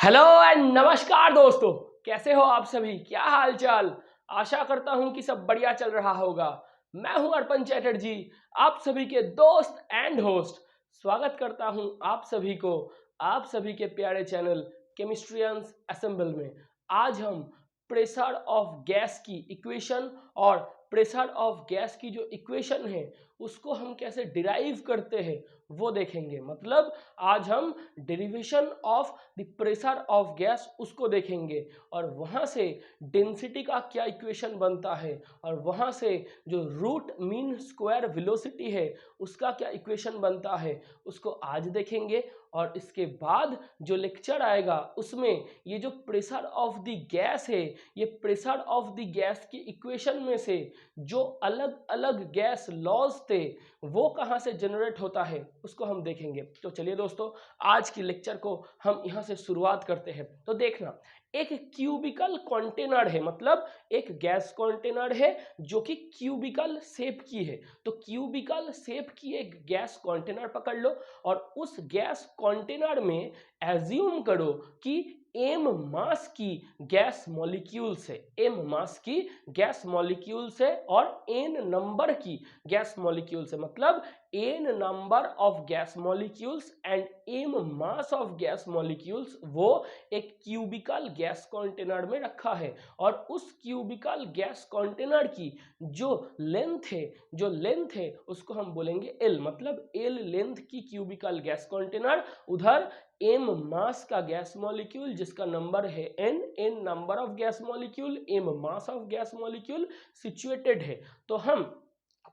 Hello and नमस्कार दोस्तों, कैसे हो आप सभी? क्या हाल चाल? आशा करता हूं कि सब बढ़िया चल रहा होगा। मैं हूं अर्पण चैटर्जी, आप सभी के दोस्त एंड होस्ट। स्वागत करता हूं आप सभी को आप सभी के प्यारे चैनल केमिस्ट्रियंस असेंबल में। आज हम प्रेशर ऑफ गैस की इक्वेशन और प्रेशर ऑफ गैस की जो इक्वेशन है उसको हम कैसे डिराइव करते हैं वो देखेंगे। मतलब आज हम derivation of the pressure of gas उसको देखेंगे और वहाँ से डेंसिटी का क्या इक्वेशन बनता है और वहाँ से जो रूट मीन स्क्वायर वेलोसिटी है उसका क्या इक्वेशन बनता है उसको आज देखेंगे। और इसके बाद जो लेक्चर आएगा उसमें ये जो प्रेशर ऑफ द गैस है, ये प्रेशर ऑफ द गैस की इक्वेशन में से जो अलग अलग गैस लॉज थे वो कहाँ से जनरेट होता है उसको हम देखेंगे। तो चलिए दोस्तों, आज की लेक्चर को हम यहाँ से शुरुआत करते हैं। तो देखना, एक क्यूबिकल कंटेनर है, मतलब एक गैस कंटेनर है जो कि क्यूबिकल शेप की है। तो क्यूबिकल शेप की एक गैस कंटेनर पकड़ लो और उस गैस कंटेनर में एज्यूम करो कि एम मास की गैस मॉलिक्यूल्स है, एम मास की गैस मॉलिक्यूल्स है और एन नंबर की गैस मॉलिक्यूल्स है। मतलब N number of gas molecules and M mass of gas molecules वो एक क्यूबिकल गैस कंटेनर में रखा है। और उस क्यूबिकल गैस कंटेनर की जो लेंथ है उसको हम बोलेंगे एल। मतलब एल लेंथ की क्यूबिकल गैस कंटेनर, उधर एम मास का गैस मॉलिक्यूल जिसका नंबर है N, N number of gas molecule, M mass of gas molecule situated है। तो हम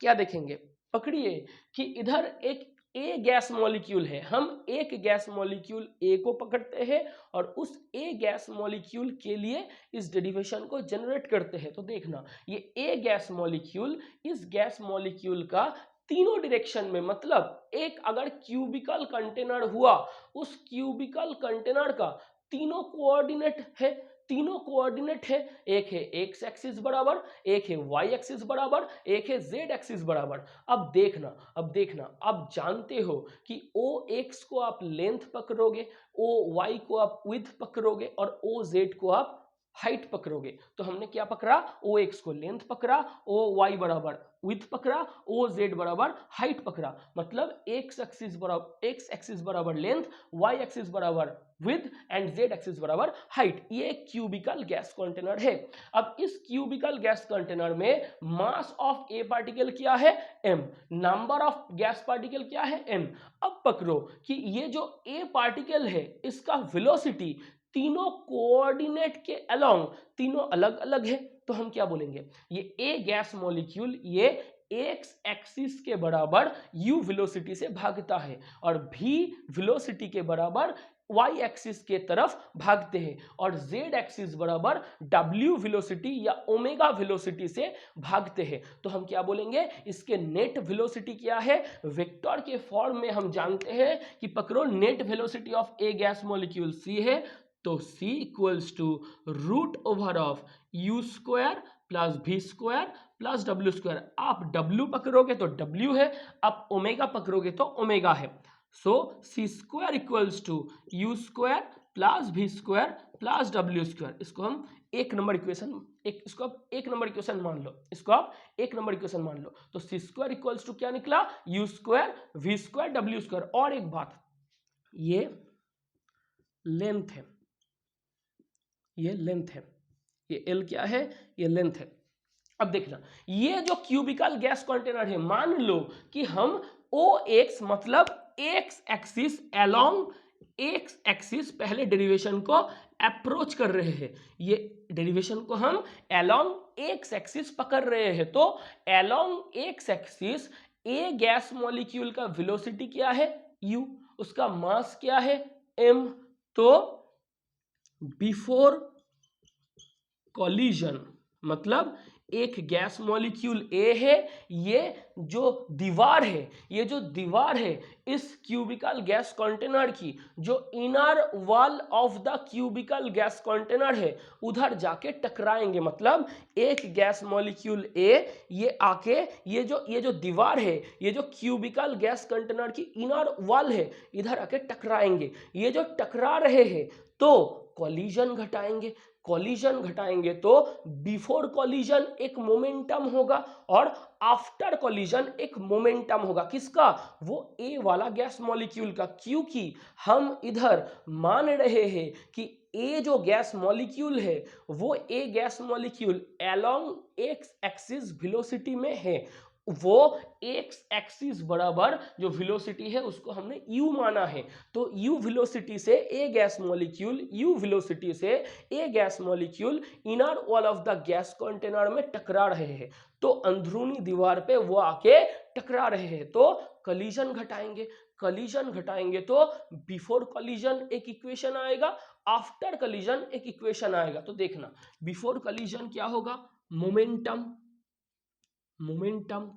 क्या देखेंगे, पकड़िए कि इधर एक ए गैस मॉलिक्यूल है, हम एक गैस मॉलिक्यूल ए को पकड़ते हैं और उस ए गैस मॉलिक्यूल के लिए इस डेरिवेशन को जनरेट करते हैं। तो देखना, ये ए गैस मॉलिक्यूल, इस गैस मॉलिक्यूल का तीनों डायरेक्शन में, मतलब एक अगर क्यूबिकल कंटेनर हुआ, उस क्यूबिकल कंटेनर का तीनों कोऑर्डिनेट है, तीनों कोऑर्डिनेट है, एक है एक्स एक्सिस बराबर, एक है वाई एक्सिस बराबर, एक है जेड एक्सिस बराबर। अब देखना, आप जानते हो कि ओ एक्स को आप लेंथ पकड़ोगे, ओ वाई को आप विड्थ पकड़ोगे और ओ जेड को आप हाइट पकड़ोगे। तो हमने क्या पकड़ा, ओ एक्स को लेंथ पकड़ा, ओ वाई बराबर विड्थ पकड़ा, ओ जेड बराबर हाइट पकड़ा। मतलब एक्स एक्सिस बराबर लेंथ, वाई एक्सिस बराबर विड्थ एंड जेड एक्सिस बराबर हाइट। ये एक क्यूबिकल गैस कंटेनर है। अब इस क्यूबिकल गैस कंटेनर में मास ऑफ ए पार्टिकल क्या है, m, number of gas particle क्या है, n। अब पकड़ो कि ये जो ए पार्टिकल है इसका वेलोसिटी तीनों कोऑर्डिनेट के अलोंग, तीनों अलग अलग है। तो हम क्या बोलेंगे, ये ए गैस मॉलिक्यूल ये एक्स एक्सिस के बराबर u वेलोसिटी से भागता है और v वेलोसिटी के बराबर y एक्सिस के तरफ भागते हैं और z एक्सिस बराबर w वेलोसिटी या ओमेगा वेलोसिटी से भागते हैं। तो हम क्या बोलेंगे, इसके नेट वेलोसिटी क्या है, वेक्टर के फॉर्म में हम जानते हैं कि पकड़ो net velocity of a gas molecule c है। तो c equals to root over of u square plus v square plus w square. आप w पकड़ोगे तो w है, आप ओमेगा पकड़ोगे तो ओमेगा है। So c square equals to u square plus we square plus W square. इसको हम एक नंबर इक्वेशन, इसको आप एक नंबर इक्वेशन मान लो, इसको आप एक नंबर इक्वेशन मान लो। तो सी स्क्वायर इक्वल्स टू क्या निकला, U square V square W square. और एक बात, ये लेंथ है, ये लेंथ है, ये एल क्या है, ये लेंथ है। अब देखना, ये जो क्यूबिकल गैस कंटेनर है, मान लो कि हम ओ एक्स मतलब x axis along X axis पहले डेरिवेशन को अप्रोच कर रहे हैं, ये डेरिवेशन को हम अलोंग एक्स एक्सिस पकड़ रहे हैं। तो अलोंग एक्स एक्सिस ए गैस मॉलिक्यूल का वेलोसिटी क्या है, u, उसका मास क्या है, m। तो बिफोर कॉलिजन, मतलब एक गैस मॉलिक्यूल ए है, ये जो दीवार है, ये जो दीवार है इस क्यूबिकल गैस कंटेनर की, जो inner wall of the cubical gas container है, उधर जाके टकराएंगे। मतलब एक गैस मॉलिक्यूल ए ये आके ये जो दीवार है, ये जो क्यूबिकल गैस कंटेनर की इनर वॉल है, इधर आके टकराएंगे। ये जो टकरा रहे हैं तो कॉलिजन घटाएंगे। कॉलिजन घटाएंगे तो बिफोर कॉलिजन एक मोमेंटम होगा और आफ्टर कॉलिजन एक मोमेंटम होगा। किसका? वो ए वाला गैस मॉलिक्यूल का, क्योंकि हम इधर मान रहे हैं कि ए जो गैस मॉलिक्यूल है वो a gas molecule along X axis velocity में है। वो एक्स एक्सिस बराबर जो वेलोसिटी है उसको हमने u माना है। तो u वेलोसिटी से a gas molecule, u velocity से a gas molecule inner wall of the gas container में टकरा रहे हैं। तो अंदरूनी दीवार पे वो आके टकरा रहे हैं, तो कॉलिजन घटाएंगे। कॉलिजन घटाएंगे तो बिफोर कॉलिजन एक इक्वेशन आएगा, आफ्टर कॉलिजन एक इक्वेशन आएगा। तो देखना, बिफोर कॉलिजन क्या होगा? मोमेंटम। मोमेंटम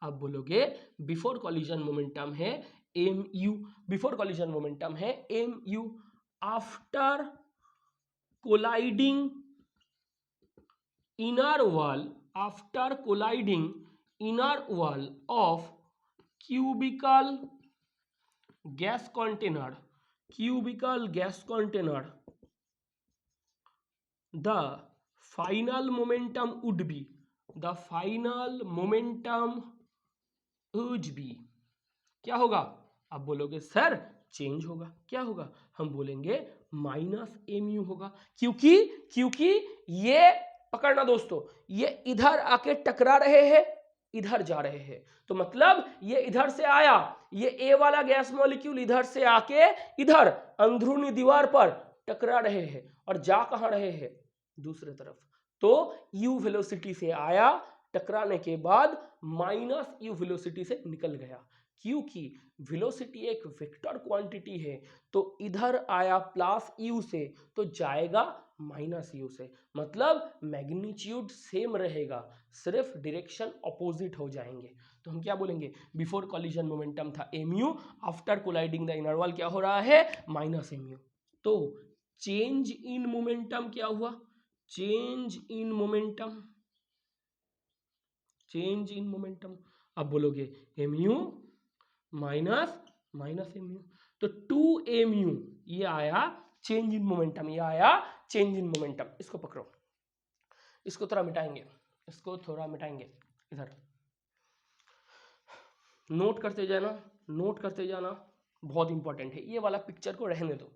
आप बोलोगे बिफोर कॉलिजन मोमेंटम है M u. Before collision momentum है M u. After colliding inner wall, after colliding inner wall of cubical gas container, cubical gas container, the final momentum would be, the final momentum would be क्या होगा? आप बोलोगे sir change होगा। क्या होगा? हम बोलेंगे माइनस एम यू होगा। क्योंकि ये पकड़ना दोस्तों, ये इधर आके टकरा रहे हैं, इधर जा रहे हैं। तो मतलब ये इधर से आया, ये ए वाला गैस मॉलिक्यूल इधर से आके इधर अंदरूनी दीवार पर टकरा रहे हैं और जा कहां रहे हैं? दूसरे तरफ। तो u वेलोसिटी से आया, टकराने के बाद माइनस u वेलोसिटी से निकल गया। क्योंकि वेलोसिटी एक वेक्टर क्वांटिटी है, तो इधर आया प्लस u से तो जाएगा माइनस u से। मतलब मैग्नीट्यूड सेम रहेगा, सिर्फ डायरेक्शन अपोजिट हो जाएंगे। तो हम क्या बोलेंगे? बिफोर कॉलिजन मोमेंटम था mu, after colliding the inner wall क्या हो रहा है? Minus mu। तो चेंज इन मोमेंटम क्या हुआ? Change in momentum, change in momentum. अब बोलोगे mu माइनस माइनस mu, तो 2mu ये आया चेंज इन मोमेंटम, ये आया चेंज इन मोमेंटम। इसको पकड़ो, इसको थोड़ा मिटाएंगे, इसको थोड़ा मिटाएंगे। इधर नोट करते जाना, नोट करते जाना, बहुत इंपॉर्टेंट है। ये वाला पिक्चर को रहने दो।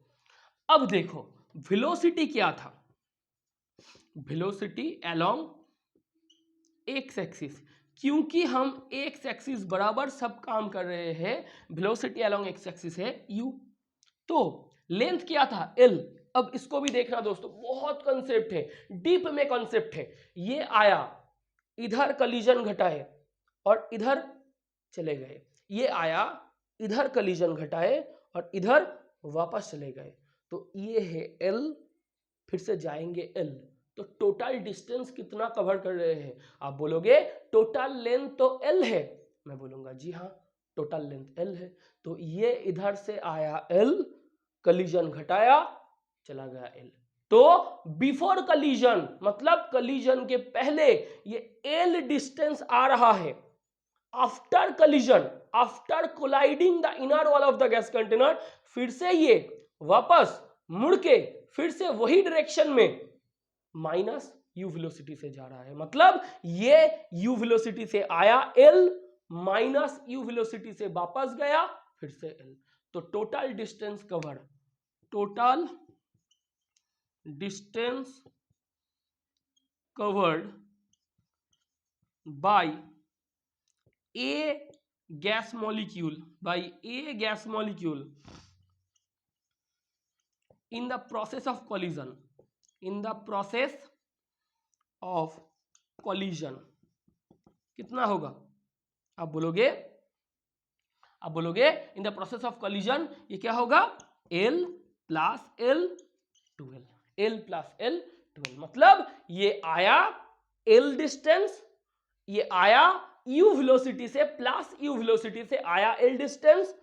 अब देखो वेलोसिटी क्या था? वेलोसिटी अलोंग एक्स एक्सिस, क्योंकि हम एक्स एक्सिस बराबर सब काम कर रहे हैं, वेलोसिटी अलोंग एक्स एक्सिस है u। तो लेंथ क्या था? l। अब इसको भी देखना दोस्तों, बहुत कॉन्सेप्ट है, डीप में कॉन्सेप्ट है। ये आया इधर कॉलिजन घटाए और इधर चले गए, ये आया इधर कॉलिजन घटाए और इधर वापस चले गए। तो ये है l, फिर से जाएंगे l। तो टोटल डिस्टेंस कितना कवर कर रहे हैं? आप बोलोगे टोटल लेंथ तो l है। मैं बोलूंगा जी हाँ, टोटल लेंथ l है। तो ये इधर से आया l, कॉलिजन घटाया, चला गया l। तो बिफोर कॉलिजन मतलब कॉलिजन के पहले ये l डिस्टेंस आ रहा है। After collision, after colliding the inner wall of the gas container, फिर से ये वापस मुड़ के फिर से वही डायरेक्शन में माइनस u वेलोसिटी से जा रहा है। मतलब ये u वेलोसिटी से आया l, माइनस u वेलोसिटी से वापस गया, फिर से l। तो total distance cover, total distance covered by a gas molecule, by a gas molecule in the process of collision, in the process of collision कितना होगा? आप बोलोगे in the process of collision ये क्या होगा? l plus l 2l, l plus l 2l। मतलब ये आया एल डिस्टेंस, ये आया यू वेलोसिटी से प्लस यू वेलोसिटी से आया एल डिस्टेंस,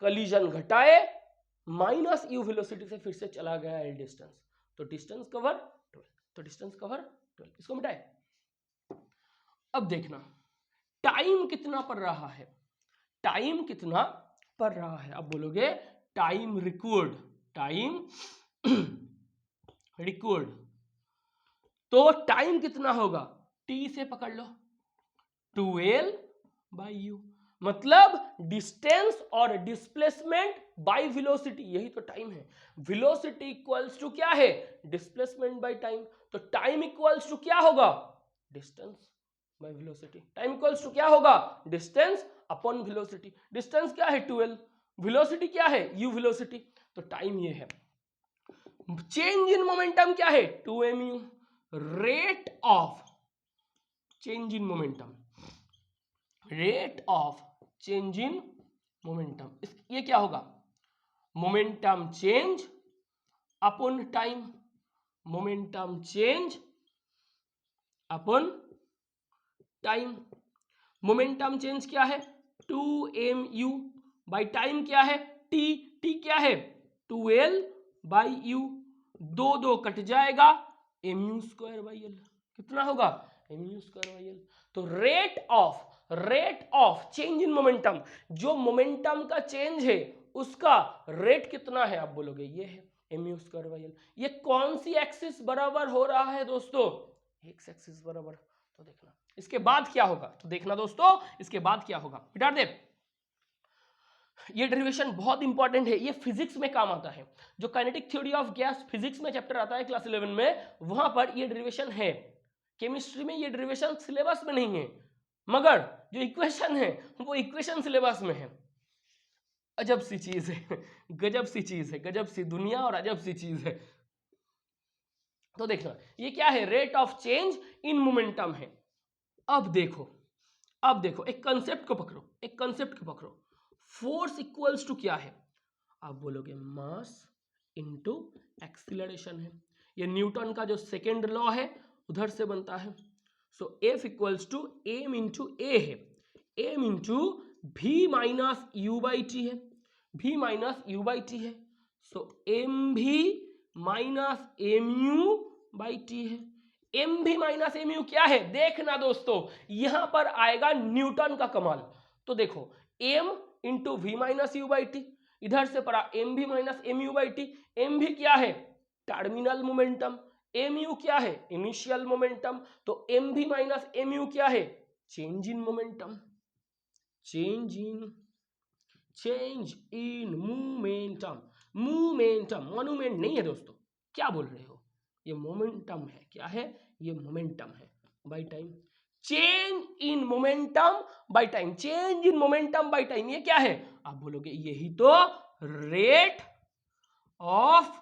कलीजन घटाए माइनस यू वेलोसिटी से फिर से चला गया एल डिस्टेंस, तो डिस्टेंस कवर 12, तो डिस्टेंस कवर 12, इसको मिटाए। अब देखना टाइम कितना पड़ रहा है, टाइम कितना पड़ रहा है, अब बोलोगे टाइम रिक्वायर्ड, टाइम रिक्वायर्ड, तो टाइम कितना होगा, टी से पकड़ लो 2L/u, मतलब डिस्टेंस और डिस्प्लेसमेंट बाय वेलोसिटी, यही तो टाइम है। वेलोसिटी इक्वल्स टू क्या है, डिस्प्लेसमेंट बाय टाइम, तो टाइम इक्वल्स टू क्या होगा, distance by velocity, time equals to क्या होगा, डिस्टेंस अपॉन वेलोसिटी, डिस्टेंस क्या है 2L, वेलोसिटी क्या है u वेलोसिटी, तो टाइम ये है। चेंज इन मोमेंटम क्या है 2mu, rate of change in momentum, rate of change in momentum, ये क्या होगा, momentum change upon time, momentum change upon time, momentum change क्या है 2mu बाई टाइम क्या है t, t क्या है 2L/u, 2 कट जाएगा mu²/L, कितना होगा mu²/L, तो rate of change in momentum, जो मोमेंटम का चेंज है उसका रेट कितना है, आप बोलोगे ये है mu²/L, ये कौन सी एक्सिस बराबर हो रहा है दोस्तों, एक्स एक्सिस बराबर, तो देखना इसके बाद क्या होगा, तो देखना दोस्तों इसके बाद क्या होगा, मिटा दे, ये डेरिवेशन बहुत इंपॉर्टेंट है, ये फिजिक्स में काम आता है, जो kinetic theory of gas physics में चैप्टर आता है क्लास 11 में, वहां पर ये डेरिवेशन है। केमिस्ट्री में ये डेरिवेशन सिलेबस में नहीं है, मगर जो इक्वेशन है वो इक्वेशन सिलेबस में है। अजब सी चीज है, गजब सी चीज है, गजब सी दुनिया और अजब सी चीज है। तो देखना ये क्या है, rate of change in momentum है। अब देखो एक कंसेप्ट को पकड़ो, एक कंसेप्ट को पकड़ो, फोर्स इक्वल्स टू क्या है, आप बोलोगे मास इनटू एक्सीलरेशन है, ये न्यूटन का जो सेकेंड लॉ है उधर से बनता है। So F equals to m into a है, एम इंटू भी माइनस यू बाई टी है, भी माइनस यू बाई टी है, सो एम भी minus M you by t है। एम भी माइनस एम यू क्या है, देखना दोस्तों यहां पर आएगा न्यूटन का कमाल। तो देखो M into V minus you by T, इधर से पड़ा एम भी minus M you by T, M भी क्या है टर्मिनल मोमेंटम, एम यू क्या है इनिशियल मोमेंटम, तो एम भी माइनस एम यू क्या है change in momentum, change in momentum, momentum monument नहीं है दोस्तों, क्या बोल रहे हो, ये मोमेंटम है, क्या है ये मोमेंटम है bye time, change in momentum by time, change in momentum by time, ये क्या है, आप बोलोगे यही तो rate of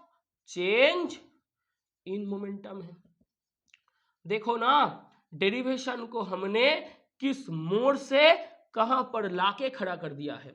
change in momentum है। देखो ना डेरिवेशन को हमने किस मोड़ से कहां पर लाके खड़ा कर दिया है।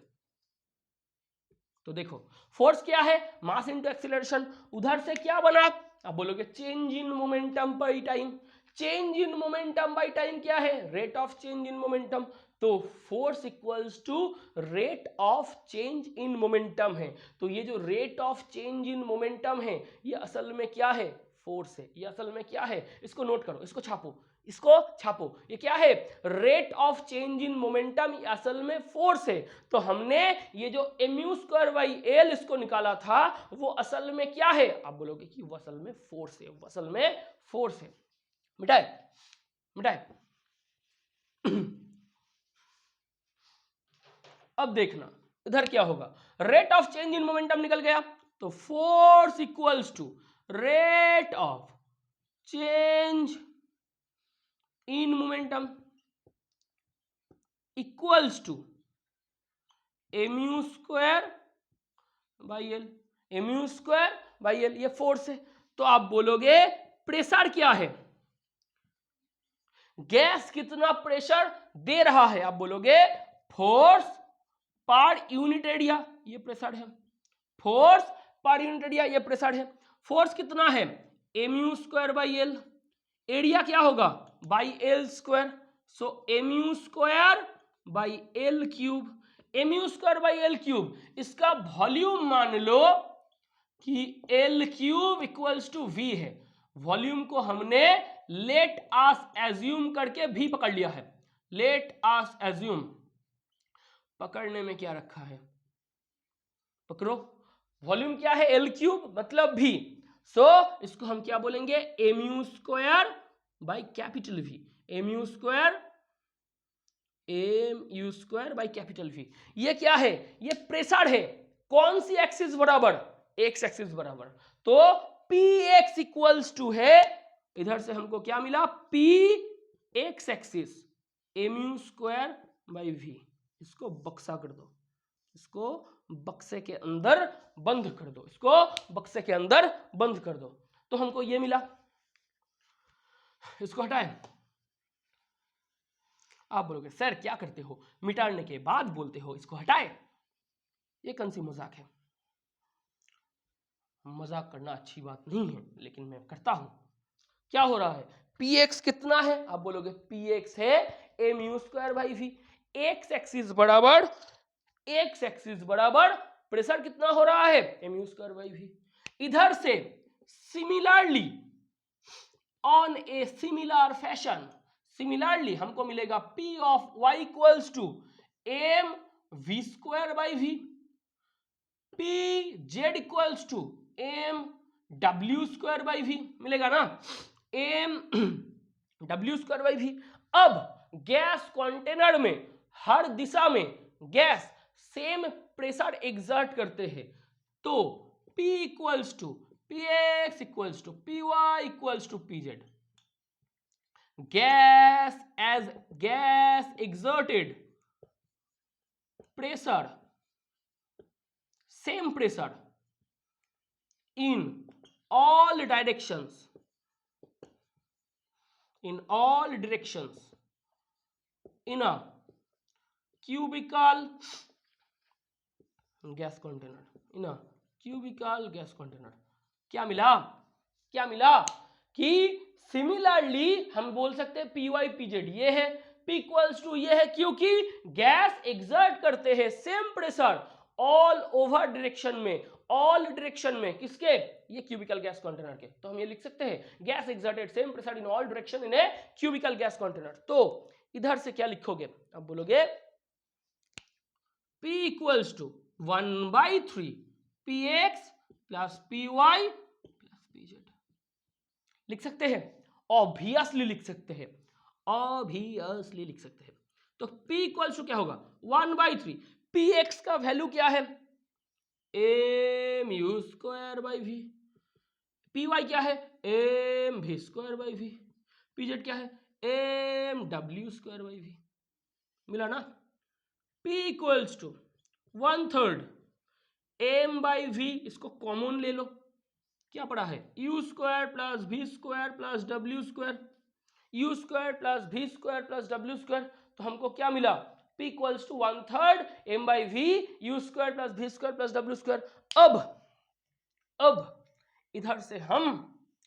तो देखो फोर्स क्या है मास इनटू एक्सीलरेशन, उधर से क्या बना, आप बोलोगे change in momentum by time, change in momentum by time क्या है rate of change in momentum, तो force equals to rate of change in momentum है। तो ये जो rate of change in momentum है ये असल में क्या है फोर्स है, ये असल में क्या है, इसको नोट करो, इसको छापो, इसको छापो, ये क्या है rate of change in momentum, असल में फोर्स है। तो हमने ये जो mu²/L इसको निकाला था वो असल में क्या है, आप बोलोगे कि वो असल में फोर्स है, वो असल में फोर्स है। मिटाए मिटाए अब देखना इधर क्या होगा, rate of change in momentum निकल गया, तो force equals to rate of change in momentum equals to mu²/L, mu²/L ये फोर्स है। तो आप बोलोगे प्रेशर क्या है, गैस कितना प्रेशर दे रहा है, आप बोलोगे फोर्स पर यूनिट एरिया, ये प्रेशर है, फोर्स पर यूनिट एरिया ये प्रेशर है। फोर्स कितना है mu²/L, एरिया क्या होगा by L square, so mu square by L cube, mu square by L cube, इसका वॉल्यूम मान लो कि L cube equals to V है। वॉल्यूम को हमने लेट आस एज्यूम करके भी पकड़ लिया है। लेट आस एज्यूम, पकड़ने में क्या रखा है, पकड़ो, वॉल्यूम क्या है, एल क्यूब मतलब भी, सो इसको हम क्या बोलेंगे, m u square by capital V, m u square, m u square by capital V. ये क्या है, ये प्रेशर है, कौन सी एक्सिस बराबर, एक्स एक्सिस बराबर, तो पी एक्स इक्वल्स टू है, इधर से हमको क्या मिला, P X axis m u square by V. इसको बक्सा कर दो, इसको बक्से के अंदर बंद कर दो, इसको बक्से के अंदर बंद कर दो, तो हमको ये मिला। इसको हटाएं, आप बोलोगे सर क्या करते हो, मिटाने के बाद बोलते हो इसको हटाएं, ये कौन सी मजाक है, मजाक करना अच्छी बात नहीं है, लेकिन मैं करता हूं। क्या हो रहा है, पी एक्स कितना है, आप बोलोगे पी एक्स है M U square by V, X axis बराबर, एक्स एक्सिस बराबर प्रेशर कितना हो रहा है, M U square by V. इधर से similarly on a similar fashion, similarly हमको मिलेगा P of Y equals to M V square by V, P Z equals to M W square by V, मिलेगा ना, M W square by V. अब gas container में हर दिशा में gas same pressure exert करते हैं, तो P equals to P X equals to P Y equals to P Z. Gas as gas exerted pressure, same pressure in all directions, in all directions in a cubical gas container, in a cubical gas container। क्या मिला, क्या मिला कि similarly हम बोल सकते हैं P Y P Z ये है, P इक्वल्स टू ये है, क्योंकि गैस एग्जर्ट करते हैं same pressure all over direction में, ऑल डायरेक्शन में, किसके, ये क्यूबिकल गैस कंटेनर के, तो हम ये लिख सकते हैं gas exerted same pressure in all direction in a cubical gas container. तो इधर से क्या लिखोगे, अब बोलोगे P equals to 1/3 P X plus P Y plus P Z, लिख सकते हैं, ऑब्वियसली लिख सकते हैं, ऑब्वियसली लिख सकते हैं। तो P इक्वल्स टू क्या होगा 1/3, पी एक्स का वैल्यू क्या है, M U square by V, P Y क्या है, M V square by V, P Z क्या है, M W square by V, मिला ना। P equals to 1/3 M by V, इसको कॉमन ले लो, क्या पड़ा है, U square plus we square plus W square, U square plus we square plus W square, तो हमको क्या मिला, P equals to 1/3 M by we you square plus we square plus W square. अब इधर से हम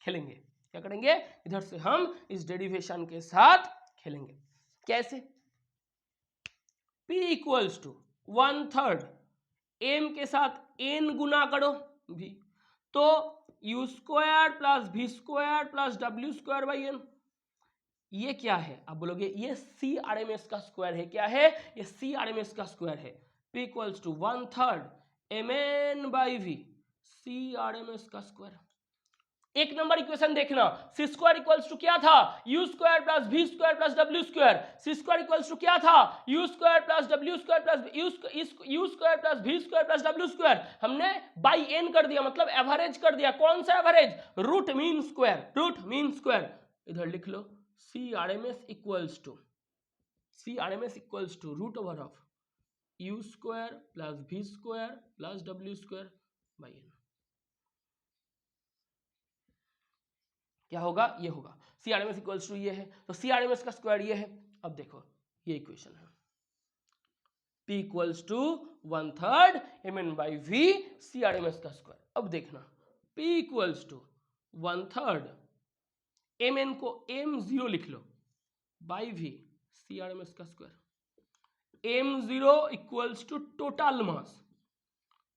खेलेंगे, क्या करेंगे, इधर से हम इस डेरिवेशन के साथ खेलेंगे, कैसे, P इक्वल्स टू 1/3 एम के साथ n गुना करो v, तो U square plus we square plus W square by N, ये क्या है, आप बोलोगे ये सी आर एम एस का स्क्वायर है, क्या है, ये सी आर एम एस का स्क्वायर है। P equals to 1/3 M N by V, C R M S का स्क्वायर। एक नंबर इक्वेशन देखना, सी स्क्वायर इक्वल्स टू क्या था, U square plus we square plus W square, C square equals to क्या था, U square plus W square plus U square plus we square plus W square, हमने by N कर दिया, मतलब average कर दिया, कौन सा average, root mean square, root mean square. इधर लिख लो C R M S equals to root over of U square plus we square plus W square by N, क्या होगा, ये होगा C R M S equals to ये है, तो सी आर एम एस का स्क्वायर ये है। अब देखो ये इक्वेशन है, P equals to 1/3 M N by V C R M S का स्क्वायर। अब देखना P equals to 1/3 M N को m0 लिख लो, by V C R M S का square. m0 equals to total mass.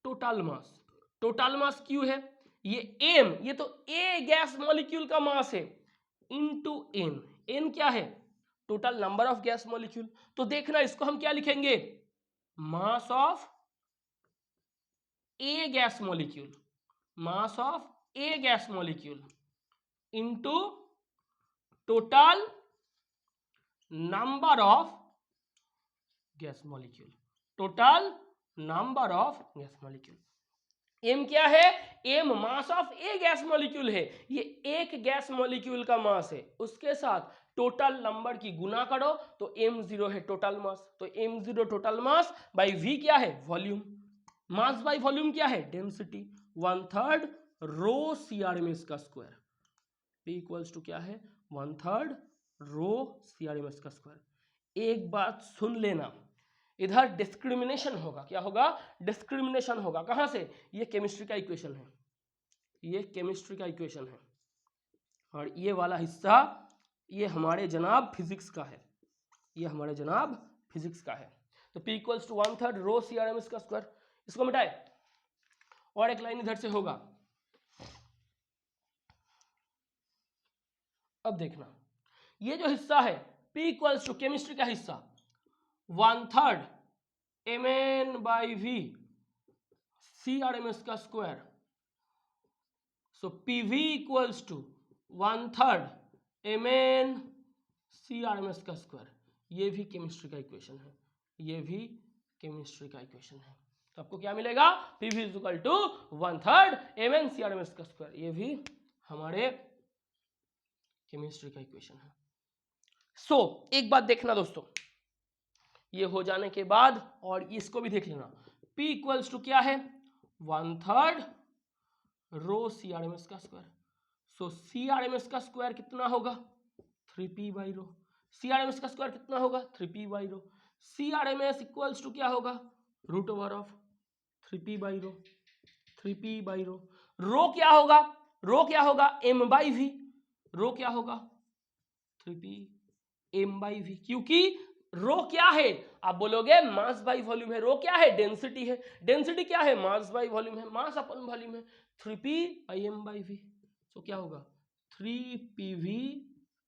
Total mass, total mass क्यू है, ये m, ये तो a गैस मॉलिक्यूल का मास है, इनटू n। n क्या है? Total number of gas molecule. तो देखना इसको हम क्या लिखेंगे, mass of a gas molecule, mass of a gas molecule into total number of gas molecule, total number of gas molecule. m क्या है? m mass of a gas molecule है, ये एक गैस मॉलिक्यूल का मास है, उसके साथ टोटल नंबर की गुना करो तो m0 है टोटल मास। तो m0 total mass by v क्या है? वॉल्यूम। मास बाई वॉल्यूम क्या है? डेंसिटी। 1/3 रो CRMS का स्क्वायर, P इक्वल्स टू क्या है? 1/3 रो CRMS का स्क्वायर। एक बात सुन लेना, इधर डिस्क्रिमिनेशन होगा। क्या होगा? डिस्क्रिमिनेशन होगा। कहां से? ये केमिस्ट्री का इक्वेशन है, ये केमिस्ट्री का इक्वेशन है, और ये वाला हिस्सा ये हमारे जनाब फिजिक्स का है, ये हमारे जनाब फिजिक्स का है। तो P equals to 1/3 rho CRMS का स्क्वायर। इसको मिटाए और एक लाइन इधर से होगा। अब देखना, ये जो हिस्सा है P इक्वल्स टू केमिस्ट्री का हिस्सा 1/3 mn बाई वी CRMS का square. So PV equals to 1/3 mn CRMS का स्क्वायर। ये भी केमिस्ट्री का इक्वेशन है, ये भी केमिस्ट्री का इक्वेशन है। तो आपको क्या मिलेगा? PV is equal to 1/3 mn CRMS का स्क्वायर। ये भी हमारे केमिस्ट्री का इक्वेशन है। सो एक बात देखना दोस्तों, ये हो जाने के बाद और इसको भी देख लेना। P इक्वल्स टू क्या है? 1/3 रो CRMS का स्क्वायर। सो CRMS का स्क्वायर कितना होगा? 3p by rho. CRMS का स्क्वायर कितना होगा? 3p by rho. CRMS equals to क्या होगा? Root over of 3p by rho, 3p by rho. Rho क्या होगा? रो क्या होगा? m by we. रो क्या होगा? 3p m by we. क्योंकि रो क्या है? आप बोलोगे मास बाई वॉल्यूम है। रो क्या है? डेंसिटी है। डेंसिटी क्या है? मास बाई वॉल्यूम है, मास अपन वॉल्यूम है। 3p by m by we. तो क्या होगा? 3pv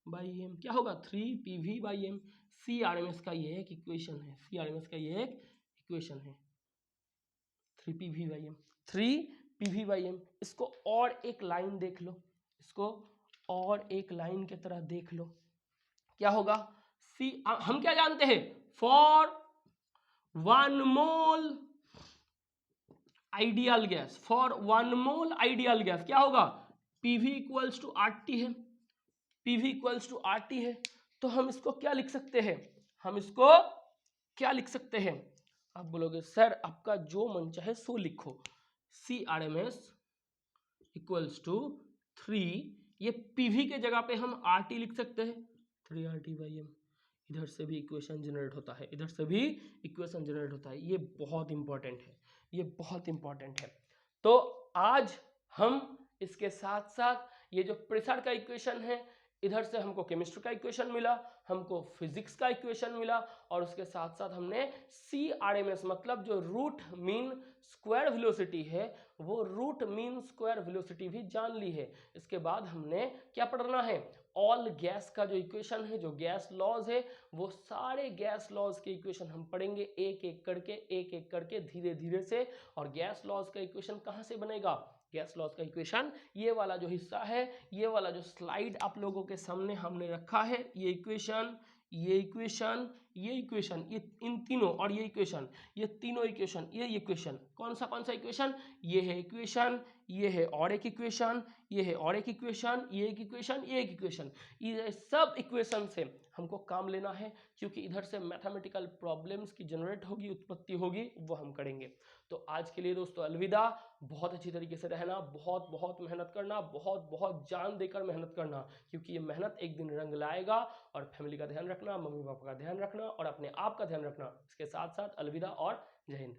by M. क्या होगा? 3pv by M. CRMS का ये एक इक्वेशन है, CRMS का ये एक इक्वेशन है, 3pv by M, 3pv by M. इसको और एक लाइन देख लो, इसको और एक लाइन की तरह देख लो। क्या होगा? हम क्या जानते हैं? For 1 mole ideal gas, for 1 mole ideal gas क्या होगा? PV इक्वल्स टू RT है, PV इक्वल्स टू RT है। तो हम इसको क्या लिख सकते हैं? हम इसको क्या लिख सकते हैं? आप बोलोगे सर आपका जो मन चाहे सो लिखो। CRMS इक्वल्स टू 3, ये PV के जगह पे हम RT लिख सकते हैं, 3RT बाई एम। इधर से भी इक्वेशन जनरेट होता है, इधर से भी इक्वेशन जनरेट होता है। ये बहुत इंपॉर्टेंट है, ये बहुत इंपॉर्टेंट है। तो आज हम इसके साथ साथ ये जो प्रेशर का इक्वेशन है, इधर से हमको केमिस्ट्री का इक्वेशन मिला, हमको फिजिक्स का इक्वेशन मिला, और उसके साथ साथ हमने CRMS मतलब जो रूट मीन स्क्वायर वेलोसिटी है, वो रूट मीन स्क्वायर वेलोसिटी भी जान ली है। इसके बाद हमने क्या पढ़ना है? ऑल गैस का जो इक्वेशन है, जो गैस लॉज है, वो सारे गैस लॉज के इक्वेशन हम पढ़ेंगे एक एक करके धीरे धीरे से। और गैस लॉज का इक्वेशन कहाँ से बनेगा? गैस लॉज का इक्वेशन ये वाला जो हिस्सा है, ये वाला जो स्लाइड आप लोगों के सामने हमने रखा है, ये इक्वेशन, ये इक्वेशन, ये इक्वेशन, ये इन तीनों, और ये इक्वेशन, ये तीनों इक्वेशन, ये इक्वेशन, कौन सा इक्वेशन? ये है इक्वेशन, ये है और एक इक्वेशन, ये है और एक इक्वेशन, ये एक इक्वेशन, ये एक इक्वेशन। ये सब इक्वेशन से हमको काम लेना है, क्योंकि इधर से मैथमेटिकल प्रॉब्लम्स की जनरेट होगी, उत्पत्ति होगी, वो हम करेंगे। तो आज के लिए दोस्तों अलविदा। बहुत अच्छी तरीके से रहना, बहुत बहुत मेहनत करना, बहुत बहुत जान देकर मेहनत करना, क्योंकि ये मेहनत एक दिन रंग लाएगा। और फैमिली का ध्यान रखना, मम्मी पापा का ध्यान रखना, और अपने आप का ध्यान रखना। इसके साथ साथ अलविदा और जय हिंद।